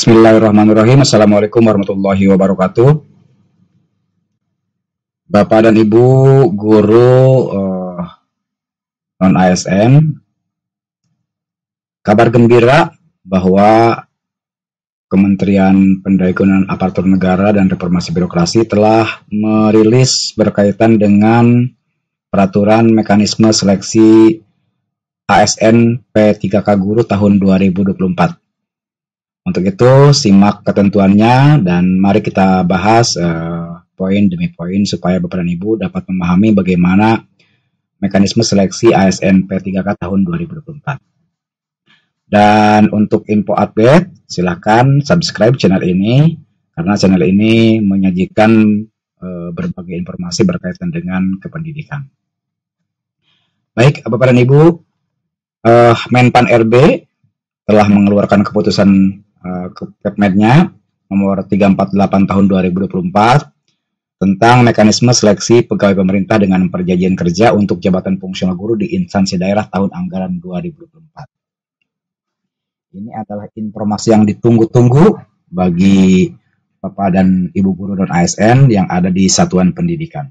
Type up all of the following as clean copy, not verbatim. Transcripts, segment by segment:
Bismillahirrahmanirrahim. Assalamualaikum warahmatullahi wabarakatuh. Bapak dan Ibu guru non-ASN, kabar gembira bahwa Kementerian Pendaya-gunaan Aparatur Negara dan Reformasi Birokrasi telah merilis berkaitan dengan peraturan mekanisme seleksi ASN P3K Guru tahun 2024. Untuk itu, simak ketentuannya dan mari kita bahas poin demi poin supaya Bapak dan Ibu dapat memahami bagaimana mekanisme seleksi ASN P3K tahun 2024. Dan untuk info update, silahkan subscribe channel ini karena channel ini menyajikan berbagai informasi berkaitan dengan kependidikan. Baik, Bapak dan Ibu, Menpan RB telah mengeluarkan keputusan Kepmednya nomor 348 tahun 2024 tentang mekanisme seleksi pegawai pemerintah dengan perjanjian kerja untuk jabatan fungsional guru di instansi daerah tahun anggaran 2024. Ini adalah informasi yang ditunggu-tunggu bagi Bapak dan Ibu guru non-ASN yang ada di satuan pendidikan.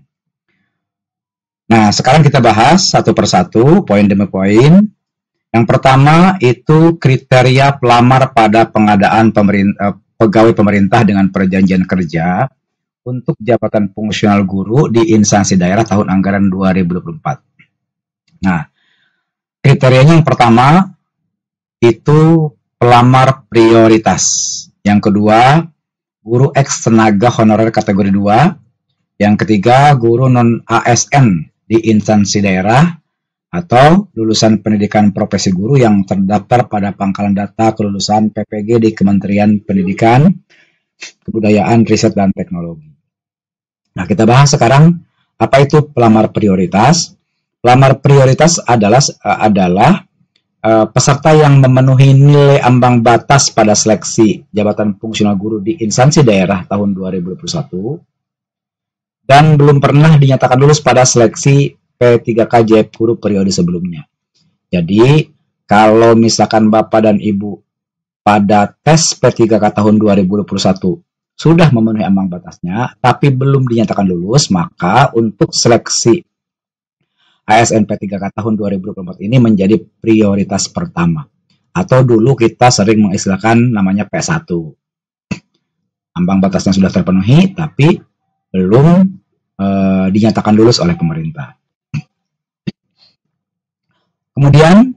Nah, sekarang kita bahas satu persatu, poin demi poin. Yang pertama itu kriteria pelamar pada pengadaan pegawai pemerintah dengan perjanjian kerja untuk jabatan fungsional guru di instansi daerah tahun anggaran 2024. Nah, kriterianya yang pertama itu pelamar prioritas. Yang kedua, guru eks tenaga honorer kategori 2. Yang ketiga, guru non-ASN di instansi daerah atau lulusan pendidikan profesi guru yang terdaftar pada pangkalan data kelulusan PPG di Kementerian Pendidikan, Kebudayaan, Riset, dan Teknologi. Nah, kita bahas sekarang apa itu pelamar prioritas. Pelamar prioritas adalah peserta yang memenuhi nilai ambang batas pada seleksi jabatan fungsional guru di instansi daerah tahun 2021 dan belum pernah dinyatakan lulus pada seleksi P3K JF Guru periode sebelumnya. Jadi, kalau misalkan Bapak dan Ibu pada tes P3K tahun 2021 sudah memenuhi ambang batasnya, tapi belum dinyatakan lulus, maka untuk seleksi ASN P3K tahun 2024 ini menjadi prioritas pertama. Atau dulu kita sering mengistilahkan namanya P1. Ambang batasnya sudah terpenuhi, tapi belum dinyatakan lulus oleh pemerintah. Kemudian,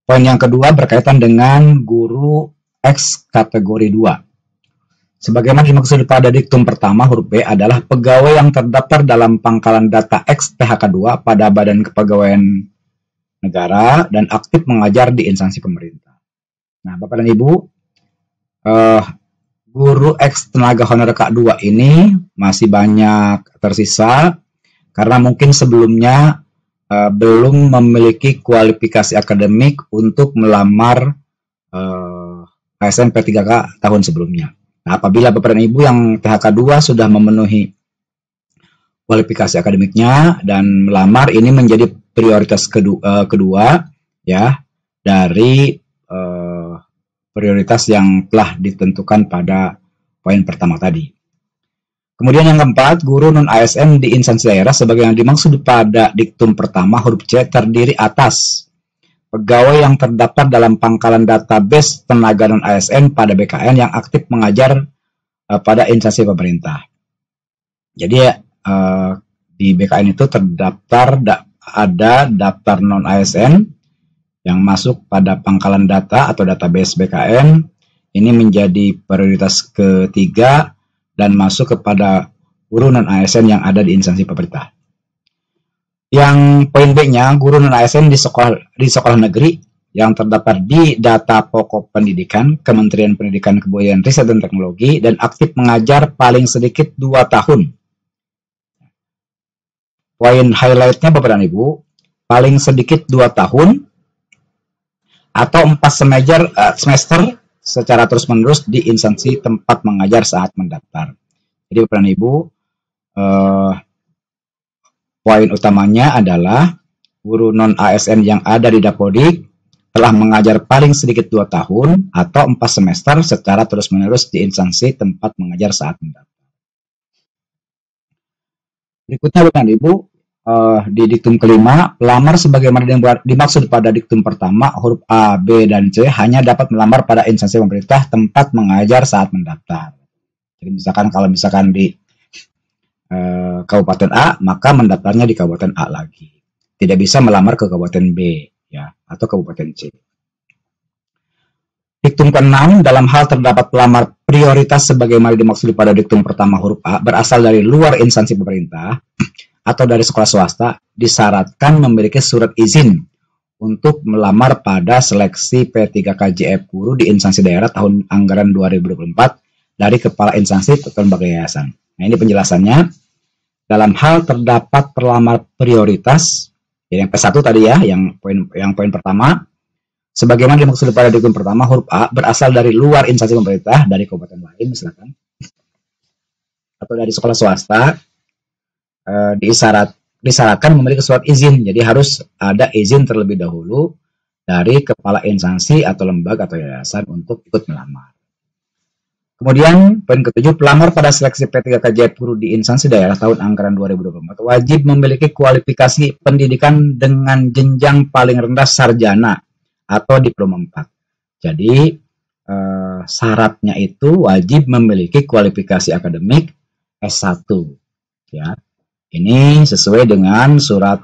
poin yang kedua berkaitan dengan guru eks kategori 2. Sebagaimana dimaksud pada diktum pertama, huruf B adalah pegawai yang terdaftar dalam pangkalan data eks PHK2 pada Badan Kepegawaian Negara dan aktif mengajar di instansi pemerintah. Nah, Bapak dan Ibu, guru eks tenaga honorer K2 ini masih banyak tersisa karena mungkin sebelumnya belum memiliki kualifikasi akademik untuk melamar ASN P3K tahun sebelumnya. Nah, apabila Bapak dan Ibu yang THK2 sudah memenuhi kualifikasi akademiknya dan melamar, ini menjadi prioritas kedua ya dari prioritas yang telah ditentukan pada poin pertama tadi. Kemudian yang keempat, guru non-ASN di instansi daerah sebagai yang dimaksud pada diktum pertama huruf C terdiri atas pegawai yang terdaftar dalam pangkalan database tenaga non-ASN pada BKN yang aktif mengajar pada instansi pemerintah. Jadi di BKN itu terdaftar ada daftar non-ASN yang masuk pada pangkalan data atau database BKN. Ini menjadi prioritas ketiga dan masuk kepada guru non-ASN yang ada di instansi pemerintah. Yang poin B-nya, guru non-ASN di sekolah negeri yang terdaftar di data pokok pendidikan Kementerian Pendidikan, Kebudayaan, Riset, dan Teknologi dan aktif mengajar paling sedikit 2 tahun. Poin highlight-nya Bapak dan Ibu, paling sedikit 2 tahun atau 4 semester secara terus-menerus di instansi tempat mengajar saat mendaftar. Jadi Bapak dan Ibu, poin utamanya adalah guru non-ASN yang ada di Dapodik telah mengajar paling sedikit 2 tahun atau 4 semester secara terus-menerus di instansi tempat mengajar saat mendaftar. Berikutnya Bapak dan Ibu, di diktum kelima, pelamar sebagaimana dimaksud pada diktum pertama, huruf A, B, dan C hanya dapat melamar pada instansi pemerintah tempat mengajar saat mendaftar. Jadi misalkan kalau misalkan di Kabupaten A, maka mendaftarnya di Kabupaten A lagi. Tidak bisa melamar ke Kabupaten B, ya, atau Kabupaten C. Diktum ke-6, dalam hal terdapat pelamar prioritas sebagaimana dimaksud pada diktum pertama huruf A berasal dari luar instansi pemerintah atau dari sekolah swasta, disyaratkan memiliki surat izin untuk melamar pada seleksi P3KJF guru di instansi daerah tahun anggaran 2024 dari kepala instansi atau lembaga yayasan. Nah, ini penjelasannya. Dalam hal terdapat pelamar prioritas, jadi yang P1 tadi ya, yang poin pertama, sebagaimana dimaksud pada diktum pertama huruf A berasal dari luar instansi pemerintah, dari kabupaten lain misalkan, atau dari sekolah swasta, disyaratkan memiliki surat izin. Jadi harus ada izin terlebih dahulu dari kepala instansi atau lembaga atau yayasan untuk ikut melamar. Kemudian poin ke-7, pelamar pada seleksi P3KJF guru di instansi daerah tahun anggaran 2024 wajib memiliki kualifikasi pendidikan dengan jenjang paling rendah sarjana atau diploma 4. Jadi syaratnya itu wajib memiliki kualifikasi akademik S1, ya. Ini sesuai dengan surat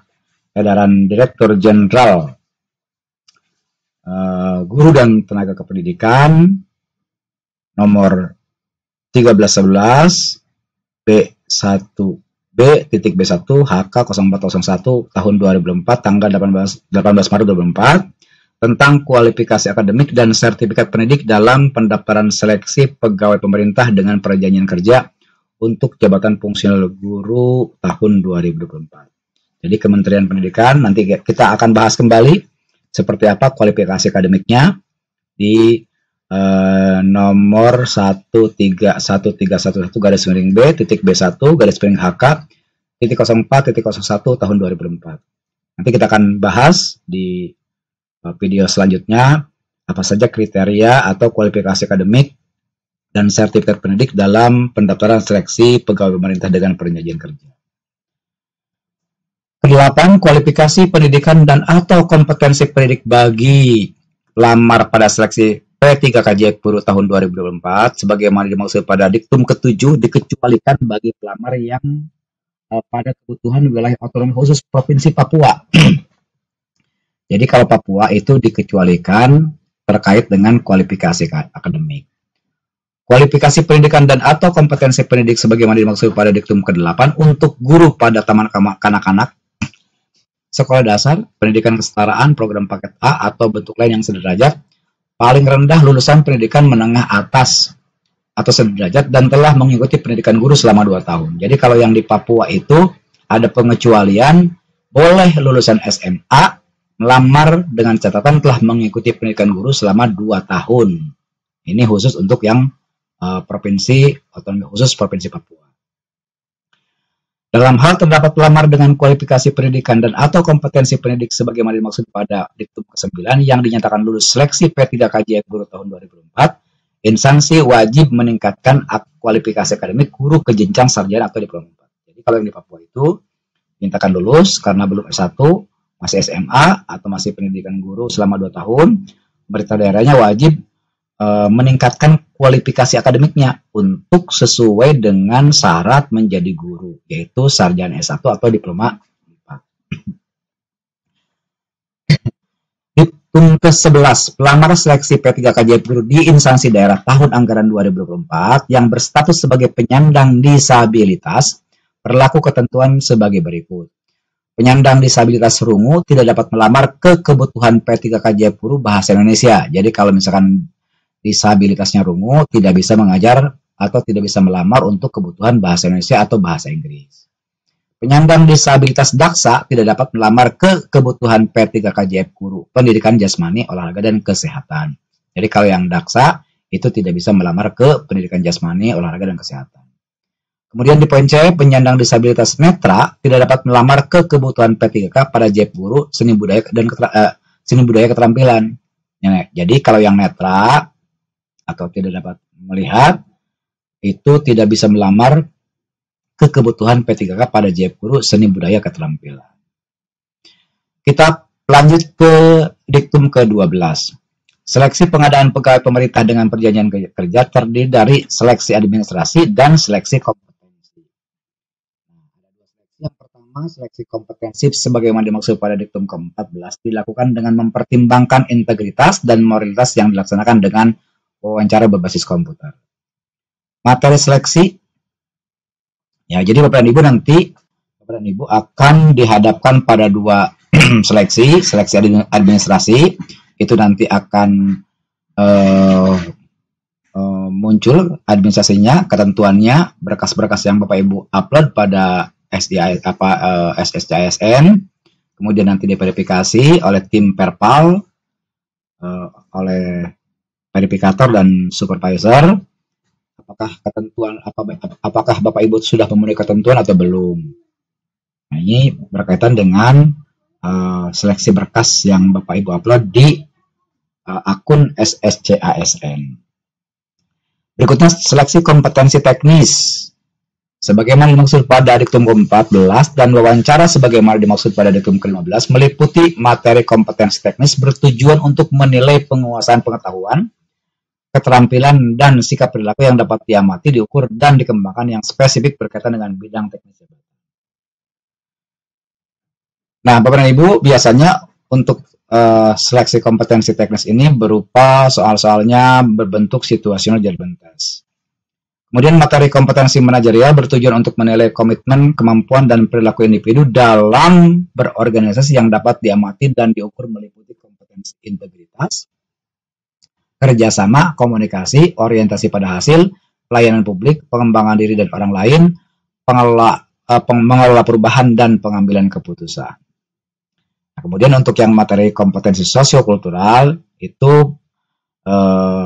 edaran Direktur Jenderal Guru dan Tenaga Kependidikan nomor 1311 B1B.B1 HK 0401 tahun 2004 tanggal 18 Maret 2004 tentang kualifikasi akademik dan sertifikat pendidik dalam pendaftaran seleksi pegawai pemerintah dengan perjanjian kerja untuk jabatan fungsional guru tahun 2024. Jadi Kementerian Pendidikan nanti kita akan bahas kembali seperti apa kualifikasi akademiknya di nomor 131311 garis miring B titik B1 garis miring HK titik 04.01 tahun 2004. Nanti kita akan bahas di video selanjutnya apa saja kriteria atau kualifikasi akademik dan sertifikat pendidik dalam pendaftaran seleksi pegawai pemerintah dengan perjanjian kerja. Ke-8, kualifikasi pendidikan dan atau kompetensi pendidik bagi pelamar pada seleksi P3KJF guru tahun 2024 sebagaimana dimaksud pada diktum ke-7 dikecualikan bagi pelamar yang pada kebutuhan wilayah otonomi khusus Provinsi Papua. Jadi kalau Papua itu dikecualikan terkait dengan kualifikasi akademik. Kualifikasi pendidikan dan atau kompetensi pendidik sebagaimana dimaksud pada diktum ke-8 untuk guru pada taman kanak-kanak, sekolah dasar, pendidikan kesetaraan, program paket A atau bentuk lain yang sederajat, paling rendah lulusan pendidikan menengah atas atau sederajat dan telah mengikuti pendidikan guru selama 2 tahun. Jadi kalau yang di Papua itu ada pengecualian, boleh lulusan SMA melamar dengan catatan telah mengikuti pendidikan guru selama 2 tahun. Ini khusus untuk yang provinsi otonomi khusus Provinsi Papua. Dalam hal terdapat pelamar dengan kualifikasi pendidikan dan atau kompetensi pendidik sebagaimana dimaksud pada diktum ke-9 yang dinyatakan lulus seleksi P3KJF guru tahun 2004, instansi wajib meningkatkan kualifikasi akademik guru ke jenjang sarjana atau diploma 4. Jadi kalau yang di Papua itu dinyatakan lulus karena belum S1, masih SMA atau masih pendidikan guru selama 2 tahun, pemerintah daerahnya wajib meningkatkan kualifikasi akademiknya untuk sesuai dengan syarat menjadi guru, yaitu sarjana S1 atau diploma 4. Diktum ke-11, pelamar seleksi P3KJF guru di instansi daerah tahun anggaran 2024 yang berstatus sebagai penyandang disabilitas berlaku ketentuan sebagai berikut. Penyandang disabilitas rungu tidak dapat melamar ke kebutuhan P3KJF guru bahasa Indonesia. Jadi kalau misalkan disabilitasnya rungu, tidak bisa mengajar atau tidak bisa melamar untuk kebutuhan bahasa Indonesia atau bahasa Inggris. Penyandang disabilitas daksa tidak dapat melamar ke kebutuhan P3KJF guru pendidikan jasmani, olahraga, dan kesehatan. Jadi kalau yang daksa itu tidak bisa melamar ke pendidikan jasmani, olahraga, dan kesehatan. Kemudian di poin C, penyandang disabilitas netra tidak dapat melamar ke kebutuhan P3K pada JF guru seni budaya dan seni budaya keterampilan. Ya, jadi kalau yang netra atau tidak dapat melihat itu tidak bisa melamar ke kebutuhan P3K pada JF Guru seni budaya keterampilan. Kita lanjut ke diktum ke-12. Seleksi pengadaan pegawai pemerintah dengan perjanjian kerja terdiri dari seleksi administrasi dan seleksi kompetensi. Yang pertama, seleksi kompetensi sebagaimana dimaksud pada diktum ke-14 dilakukan dengan mempertimbangkan integritas dan moralitas yang dilaksanakan dengan wawancara berbasis komputer. Materi seleksi, ya jadi Bapak dan Ibu nanti Bapak dan Ibu akan dihadapkan pada dua seleksi administrasi, itu nanti akan muncul administrasinya, ketentuannya, berkas-berkas yang Bapak Ibu upload pada SSCISN, kemudian nanti diverifikasi oleh tim Perpal, oleh verifikator dan supervisor. Apakah Bapak Ibu sudah memenuhi ketentuan atau belum? Nah, ini berkaitan dengan seleksi berkas yang Bapak Ibu upload di akun SSCISN. Berikutnya seleksi kompetensi teknis sebagaimana dimaksud pada diktum ke-14 dan wawancara sebagaimana dimaksud pada diktum ke-15 meliputi materi kompetensi teknis bertujuan untuk menilai penguasaan pengetahuan, keterampilan, dan sikap perilaku yang dapat diamati, diukur, dan dikembangkan yang spesifik berkaitan dengan bidang teknis. Nah, Bapak dan Ibu, biasanya untuk seleksi kompetensi teknis ini berupa soal-soalnya berbentuk situational judgment test. Kemudian materi kompetensi manajerial bertujuan untuk menilai komitmen, kemampuan, dan perilaku individu dalam berorganisasi yang dapat diamati dan diukur meliputi kompetensi integritas, kerjasama, komunikasi, orientasi pada hasil, pelayanan publik, pengembangan diri dan orang lain, mengelola perubahan, dan pengambilan keputusan. Nah, kemudian untuk yang materi kompetensi sosiokultural itu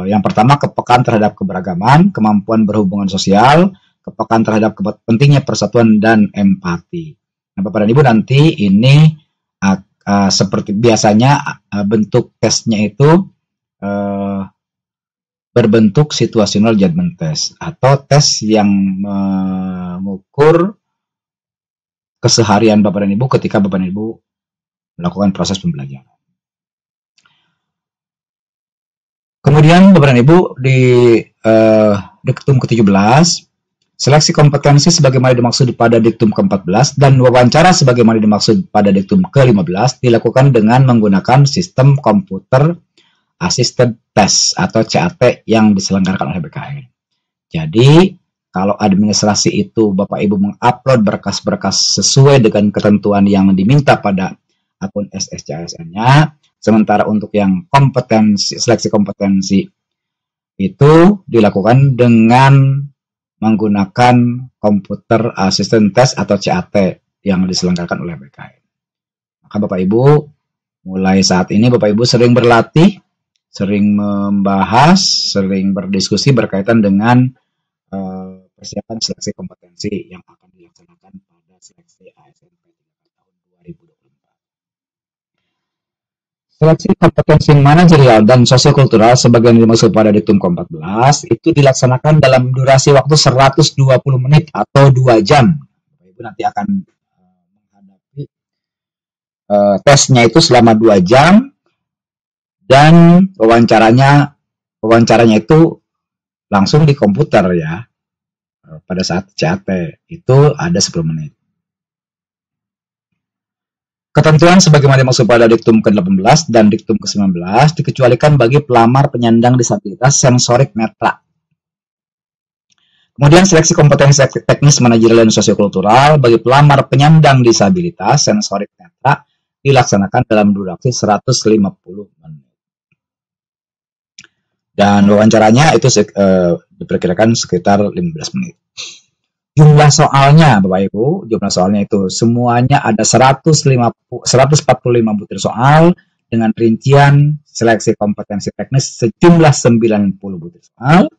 yang pertama kepekaan terhadap keberagaman, kemampuan berhubungan sosial, kepekaan terhadap pentingnya persatuan dan empati. Nah, Bapak dan Ibu nanti ini seperti biasanya bentuk tesnya itu berbentuk situational judgment test atau tes yang mengukur keseharian Bapak dan Ibu ketika Bapak dan Ibu melakukan proses pembelajaran. Kemudian Bapak dan Ibu di diktum ke-17, seleksi kompetensi sebagaimana dimaksud pada diktum ke-14 dan wawancara sebagaimana dimaksud pada diktum ke-15 dilakukan dengan menggunakan sistem komputer assisted test atau CAT yang diselenggarakan oleh BKN. Jadi, kalau administrasi itu Bapak Ibu mengupload berkas-berkas sesuai dengan ketentuan yang diminta pada akun SSCISN-nya, sementara untuk yang seleksi kompetensi itu dilakukan dengan menggunakan komputer assistant test atau CAT yang diselenggarakan oleh BKN. Maka Bapak Ibu, mulai saat ini Bapak Ibu sering berlatih, sering membahas, sering berdiskusi berkaitan dengan persiapan seleksi kompetensi yang akan dilaksanakan pada seleksi ASN tahun 2024. Seleksi kompetensi manajerial dan sosiokultural sebagaimana dimaksud pada diktum ke-14 itu dilaksanakan dalam durasi waktu 120 menit atau 2 jam. Ibu nanti akan menghadapi tesnya itu selama 2 jam dan wawancaranya itu langsung di komputer ya. Pada saat CAT itu ada 10 menit. Ketentuan sebagaimana dimaksud pada diktum ke-18 dan diktum ke-19 dikecualikan bagi pelamar penyandang disabilitas sensorik netra. Kemudian seleksi kompetensi teknis manajerial dan sosiokultural bagi pelamar penyandang disabilitas sensorik netra dilaksanakan dalam durasi 150 menit. Dan wawancaranya itu diperkirakan sekitar 15 menit. Jumlah soalnya, Bapak Ibu, jumlah soalnya itu semuanya ada 145 butir soal dengan rincian seleksi kompetensi teknis sejumlah 90 butir soal,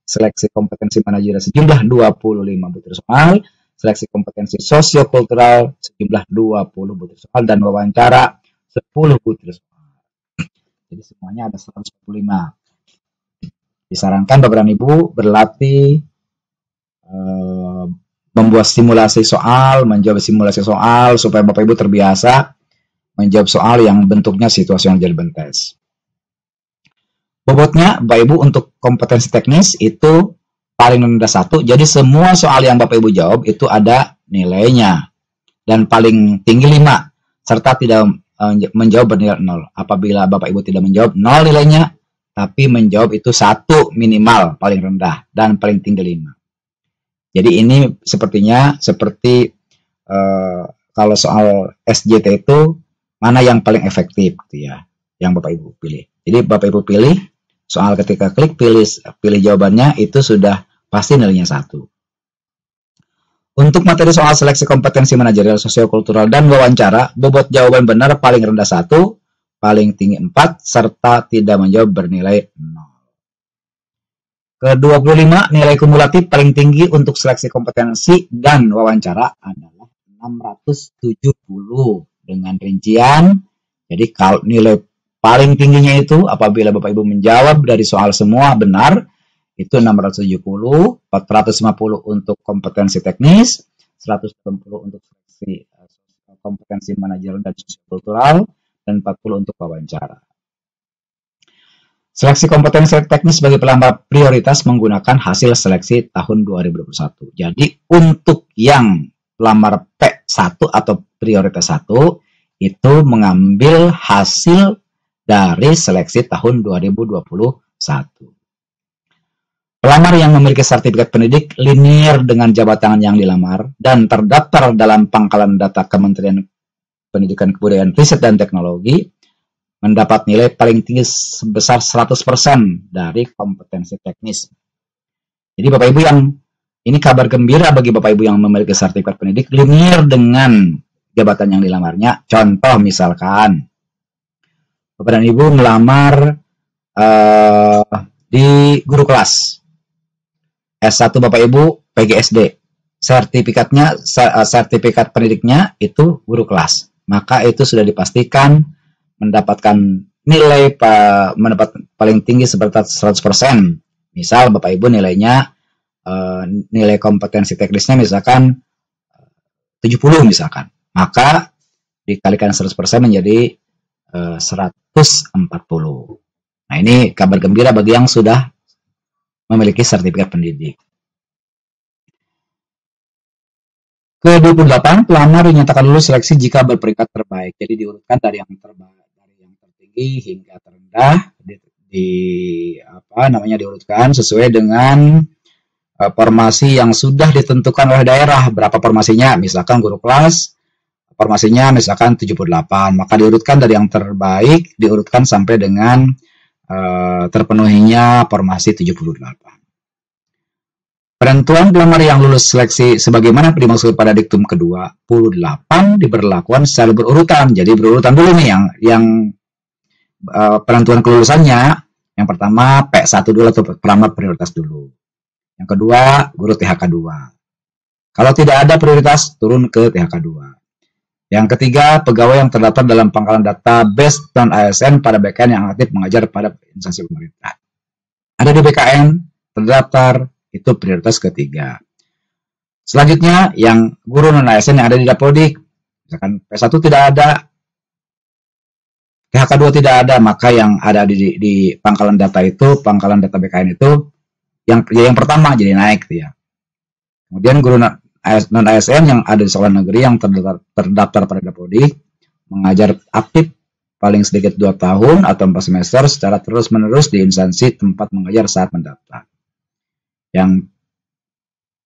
seleksi kompetensi manajerial sejumlah 25 butir soal, seleksi kompetensi sosiokultural sejumlah 20 butir soal, dan wawancara 10 butir soal. Jadi semuanya ada 145. Disarankan Bapak dan Ibu berlatih membuat simulasi soal, menjawab simulasi soal supaya Bapak Ibu terbiasa menjawab soal yang bentuknya situasional judgment test. Bobotnya Bapak Ibu untuk kompetensi teknis itu paling rendah 1. Jadi semua soal yang Bapak Ibu jawab itu ada nilainya. Dan paling tinggi 5 serta tidak menjawab bernilai 0. Apabila Bapak Ibu tidak menjawab 0 nilainya, tapi menjawab itu 1 minimal paling rendah dan paling tinggi 5. Jadi ini sepertinya seperti kalau soal SJT itu mana yang paling efektif gitu ya, yang Bapak Ibu pilih. Jadi Bapak Ibu pilih soal, ketika klik pilih jawabannya itu sudah pasti nilainya 1. Untuk materi soal seleksi kompetensi manajerial, sosiokultural, dan wawancara, bobot jawaban benar paling rendah 1, paling tinggi 4, serta tidak menjawab bernilai 0. Ke-25, nilai kumulatif paling tinggi untuk seleksi kompetensi dan wawancara adalah 670 dengan rincian. Jadi kalau nilai paling tingginya itu apabila Bapak Ibu menjawab dari soal semua benar, itu 670, 450 untuk kompetensi teknis, 180 untuk seleksi kompetensi manajerial dan sosiokultural, dan 40 untuk wawancara. Seleksi kompetensi teknis sebagai pelamar prioritas menggunakan hasil seleksi tahun 2021. Jadi untuk yang pelamar P1 atau prioritas 1 itu mengambil hasil dari seleksi tahun 2021. Pelamar yang memiliki sertifikat pendidik linear dengan jabatan yang dilamar dan terdaftar dalam pangkalan data Kementerian Pendidikan, Kebudayaan, Riset, dan Teknologi mendapat nilai paling tinggi sebesar 100% dari kompetensi teknis. Jadi Bapak Ibu yang ini kabar gembira bagi Bapak Ibu yang memiliki sertifikat pendidik linear dengan jabatan yang dilamarnya. Contoh misalkan Bapak dan Ibu melamar di guru kelas S1 Bapak Ibu PGSD. Sertifikat pendidiknya itu guru kelas. Maka itu sudah dipastikan mendapatkan nilai paling tinggi seperti 100%. Misal Bapak Ibu nilainya nilai kompetensi teknisnya misalkan 70 misalkan. Maka dikalikan 100% menjadi 140. Nah, ini kabar gembira bagi yang sudah memiliki sertifikat pendidik. Ke-28, pelamar dinyatakan lulus seleksi jika berperingkat terbaik. Jadi diurutkan dari yang tertinggi hingga terendah, diurutkan sesuai dengan formasi yang sudah ditentukan oleh daerah. Berapa formasinya? Misalkan guru kelas, formasinya misalkan 78, maka diurutkan dari yang terbaik, diurutkan sampai dengan terpenuhinya formasi 78. Penentuan pelamar yang lulus seleksi sebagaimana dimaksud pada diktum ke-28 diberlakukan secara berurutan. Jadi berurutan dulu nih yang penentuan kelulusannya. Yang pertama P1 dulu atau pelamar prioritas dulu. Yang kedua guru THK 2. Kalau tidak ada prioritas turun ke THK 2. Yang ketiga pegawai yang terdaftar dalam pangkalan database non ASN pada BKN yang aktif mengajar pada instansi pemerintah. Ada di BKN terdaftar, itu prioritas ketiga. Selanjutnya yang guru non ASN yang ada di Dapodik, misalkan P1 tidak ada, THK 2 tidak ada, maka yang ada di pangkalan data itu, pangkalan data BKN itu yang pertama jadi naik gitu ya. Kemudian guru non ASN yang ada di sekolah negeri yang terdaftar pada Dapodik mengajar aktif paling sedikit 2 tahun atau 4 semester secara terus-menerus di instansi tempat mengajar saat mendaftar. Yang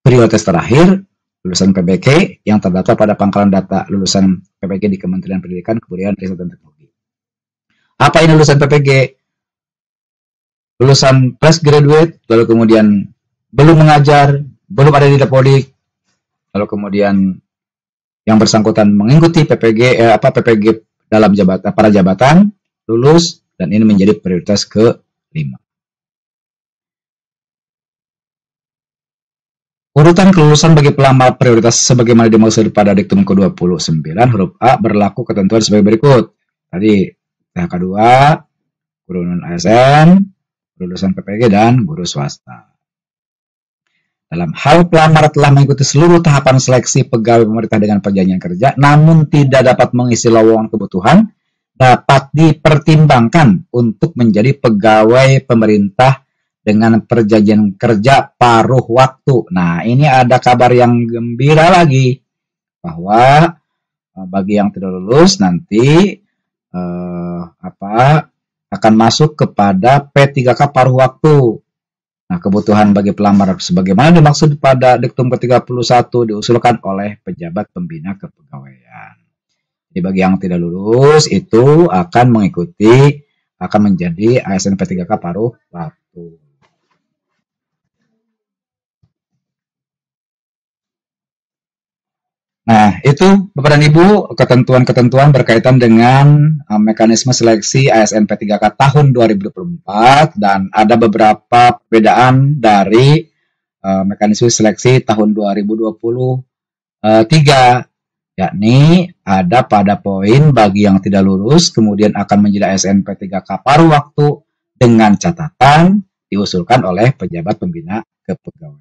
prioritas terakhir lulusan PPG yang terdaftar pada pangkalan data lulusan PPG di Kementerian Pendidikan, Kebudayaan, Riset, dan Teknologi. Apa ini lulusan PPG? Lulusan fresh graduate, lalu kemudian belum mengajar, belum ada di Dapodik, lalu kemudian yang bersangkutan mengikuti PPG dalam para jabatan, lulus, dan ini menjadi prioritas ke-5. Urutan kelulusan bagi pelamar prioritas sebagaimana dimaksud pada diktum ke-29 huruf A berlaku ketentuan sebagai berikut. Tadi THK 2, guru non ASN, lulusan PPG, dan guru swasta. Dalam hal pelamar telah mengikuti seluruh tahapan seleksi pegawai pemerintah dengan perjanjian kerja, namun tidak dapat mengisi lowongan kebutuhan, dapat dipertimbangkan untuk menjadi pegawai pemerintah dengan perjanjian kerja paruh waktu. Nah, ini ada kabar yang gembira lagi, bahwa bagi yang tidak lulus nanti akan masuk kepada P3K paruh waktu. Nah, kebutuhan bagi pelamar sebagaimana dimaksud pada Diktum ke-31 diusulkan oleh pejabat pembina kepegawaian. Jadi bagi yang tidak lulus itu akan menjadi ASN P3K paruh waktu. Nah, itu Bapak dan Ibu ketentuan-ketentuan berkaitan dengan mekanisme seleksi ASN P3K tahun 2024, dan ada beberapa perbedaan dari mekanisme seleksi tahun 2023, yakni ada pada poin bagi yang tidak lulus kemudian akan menjadi ASN P3K paruh waktu dengan catatan diusulkan oleh pejabat pembina kepegawaian.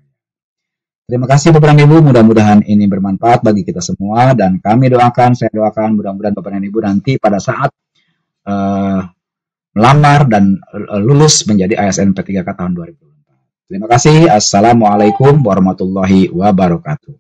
Terima kasih Bapak dan Ibu, mudah-mudahan ini bermanfaat bagi kita semua, dan saya doakan mudah-mudahan Bapak dan Ibu nanti pada saat melamar dan lulus menjadi ASN P3K tahun 2024. Terima kasih. Assalamualaikum warahmatullahi wabarakatuh.